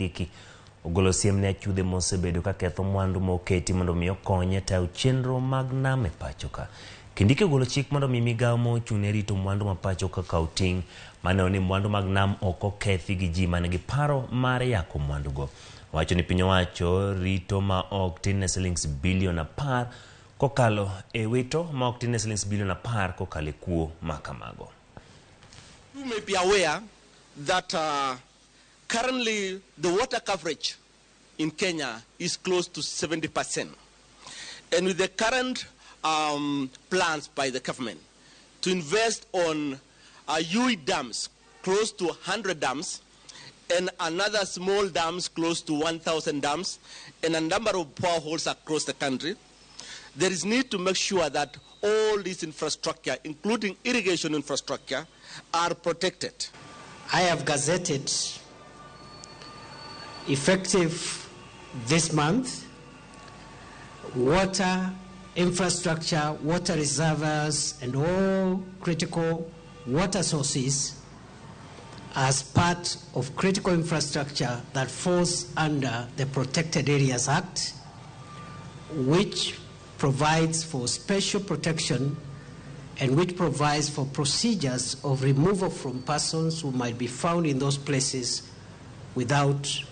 Kindiki ogolo siem ne achudhe mosebedo ka ketho mwandu moketi mondo mi okonye tayo chenro mag nam e pachoka. Kindiki ogolo chik mondo mi Migago mochune rito mwandu ma pachoka kauting mane ni mwandu mag nam oko kethi gi ji mane gi paro mare yako mwandu go. Wacho ni piny owacho rito ma ok tin ne shillings bilion 10 kokalo e wito ma ok tin ne shillings bilion 10 kokalo e kuo makamago. You may be aware that currently the water coverage in Kenya is close to 70%. And with the current plans by the government to invest on UE dams, close to 100 dams, and another small dams close to 1,000 dams, and a number of boreholes across the country, there is need to make sure that all this infrastructure, including irrigation infrastructure, are protected. I have gazetted, effective this month, water infrastructure, water reservoirs, and all critical water sources as part of critical infrastructure that falls under the Protected Areas Act, which provides for special protection and which provides for procedures of removal from persons who might be found in those places without